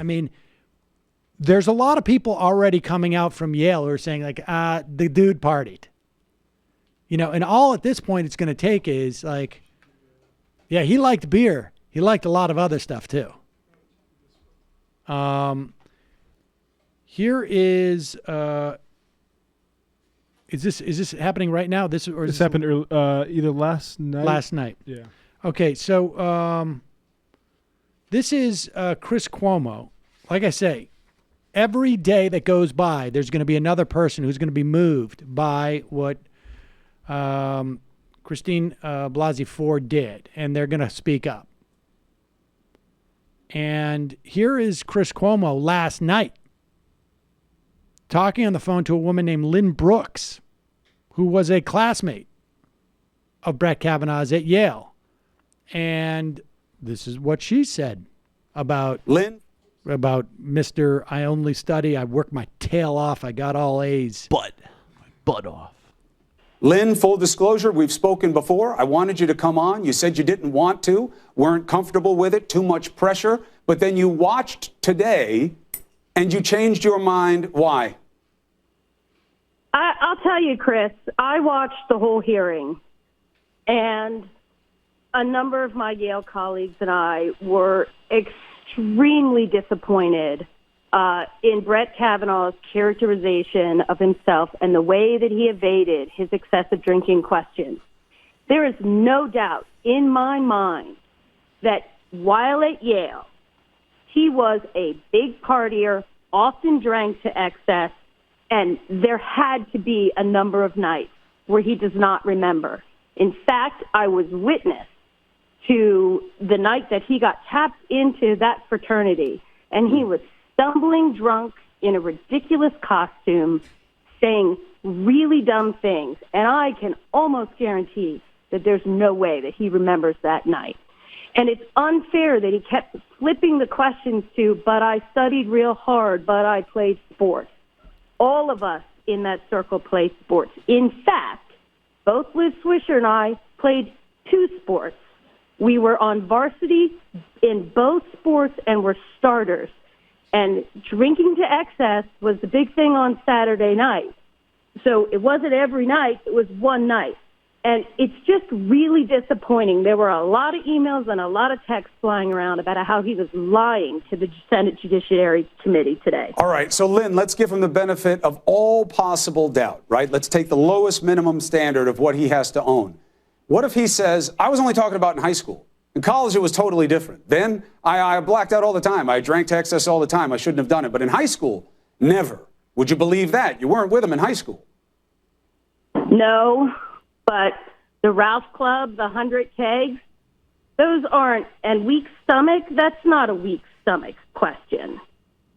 I mean, there's a lot of people already coming out from Yale who are saying like, the dude partied. You know, and all at this point it's going to take is like, yeah, he liked beer. He liked a lot of other stuff too. Here is this happening right now? This happened either last night. Last night. Yeah. Okay, so this is Chris Cuomo. Like I say, every day that goes by, there's going to be another person who's going to be moved by what Christine Blasey Ford did, and they're going to speak up. And here is Chris Cuomo last night talking on the phone to a woman named Lynn Brooks, who was a classmate of Brett Kavanaugh's at Yale. And this is what she said about Lynn, about Mr. I only study, I worked my tail off, I got all A's. my butt off. Lynn, full disclosure, we've spoken before. I wanted you to come on. You said you didn't want to, weren't comfortable with it, too much pressure. But then you watched today and you changed your mind. Why? I'll tell you, Chris, I watched the whole hearing, and a number of my Yale colleagues and I were extremely disappointed in Brett Kavanaugh's characterization of himself and the way that he evaded his excessive drinking questions. There is no doubt in my mind that while at Yale, he was a big partier, often drank to excess, and there had to be a number of nights where he does not remember. In fact, I was witness to the night that he got tapped into that fraternity, and he was stumbling drunk in a ridiculous costume, saying really dumb things. And I can almost guarantee that there's no way that he remembers that night. And it's unfair that he kept flipping the questions to, but I studied real hard, but I played sports. All of us in that circle played sports. In fact, both Liz Swisher and I played 2 sports. We were on varsity in both sports and were starters. And drinking to excess was the big thing on Saturday night. So it wasn't every night, it was one night. And it's just really disappointing. There were a lot of emails and a lot of texts flying around about how he was lying to the Senate Judiciary Committee today. All right, so Lynn, let's give him the benefit of all possible doubt, right? Let's take the lowest minimum standard of what he has to own. What if he says, I was only talking about in high school. In college, it was totally different. Then I blacked out all the time. I drank to excess all the time. I shouldn't have done it. But in high school, never. Would you believe that? You weren't with him in high school. No, but the Ralph Club, the 100 kegs, those aren't, and weak stomach, that's not a weak stomach question.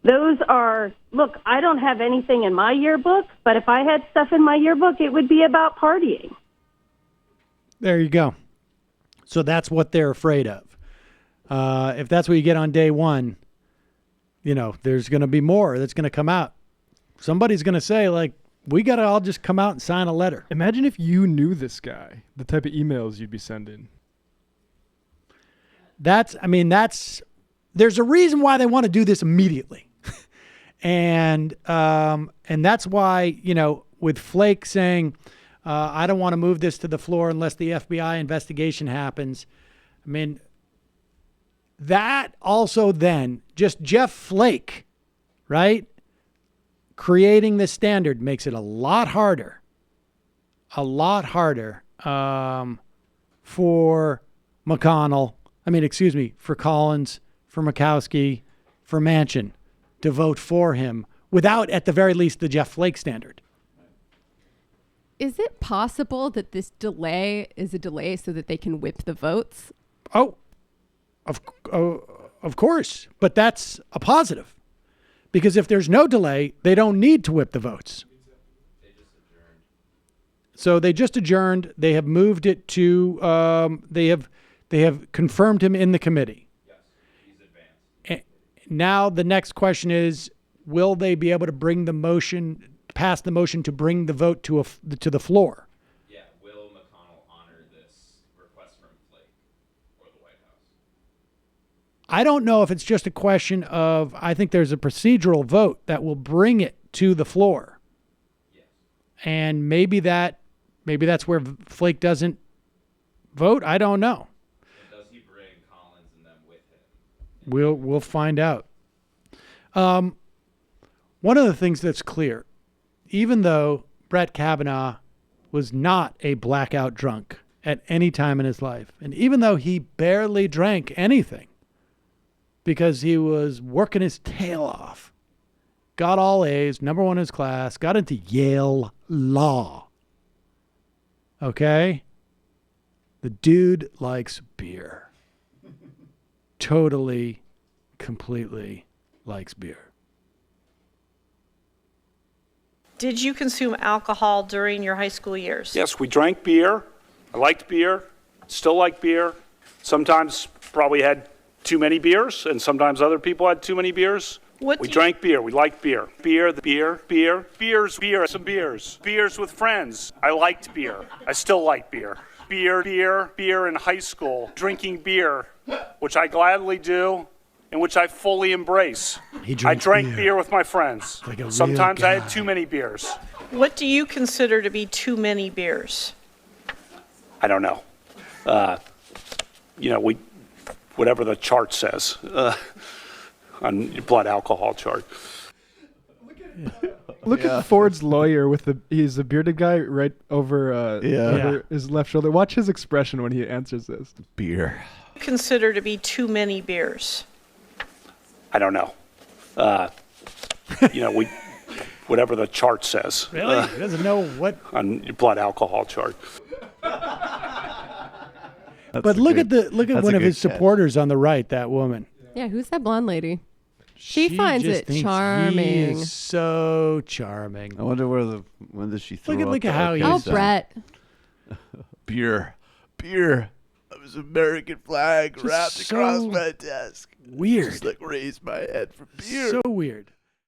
Those are, look, I don't have anything in my yearbook, but if I had stuff in my yearbook, it would be about partying. There you go. So that's what they're afraid of. If that's what you get on day one, you know, there's going to be more that's going to come out. Somebody's going to say, like, we got to all just come out and sign a letter. Imagine if you knew this guy, the type of emails you'd be sending. There's a reason why they want to do this immediately. and that's why, you know, with Flake saying, I don't want to move this to the floor unless the FBI investigation happens. I mean, that also then, just Jeff Flake, right, creating this standard makes it a lot harder for McConnell, for Collins, for Murkowski, for Manchin to vote for him without, at the very least, the Jeff Flake standard. Is it possible that this delay is a delay so that they can whip the votes? Oh, of course. But that's a positive. Because if there's no delay, they don't need to whip the votes. So they just adjourned. They have moved it to, they have confirmed him in the committee. Yes, he's advanced. And now the next question is, will they be able to pass the motion to bring the vote to the floor? Yeah, will McConnell honor this request from Flake or the White House? I don't know if it's just a question of, I think there's a procedural vote that will bring it to the floor. And maybe that's where Flake doesn't vote. I don't know. And does he bring Collins and them with him? We'll find out. One of the things that's clear, even though Brett Kavanaugh was not a blackout drunk at any time in his life, and even though he barely drank anything because he was working his tail off, got all A's, number one in his class, got into Yale law. Okay? The dude likes beer. Totally, completely likes beer. Did you consume alcohol during your high school years? Yes, we drank beer. I liked beer, still like beer. Sometimes probably had too many beers, and sometimes other people had too many beers. We drank beer. We liked beer. Beers, some beers. Beers with friends. I liked beer. I still like beer. Beer in high school. Drinking beer, which I gladly do, and which I fully embrace. I drank beer with my friends. Like Sometimes I had too many beers. What do you consider to be too many beers? I don't know. Whatever the chart says on your blood alcohol chart. Look at Ford's lawyer he's a bearded guy right over, over his left shoulder. Watch his expression when he answers this. Beer. Consider to be too many beers? I don't know. Whatever the chart says. Really? He doesn't know what. On your blood alcohol chart. But look at one of his supporters on the right, that woman. Yeah, who's that blonde lady? She finds just it thinks charming. He is so charming. I wonder when does she throw Look up at how the he's. Oh, sign? Brett. Beer. That was American flag wrapped across my desk. Weird. Just raised my head for beer. So weird.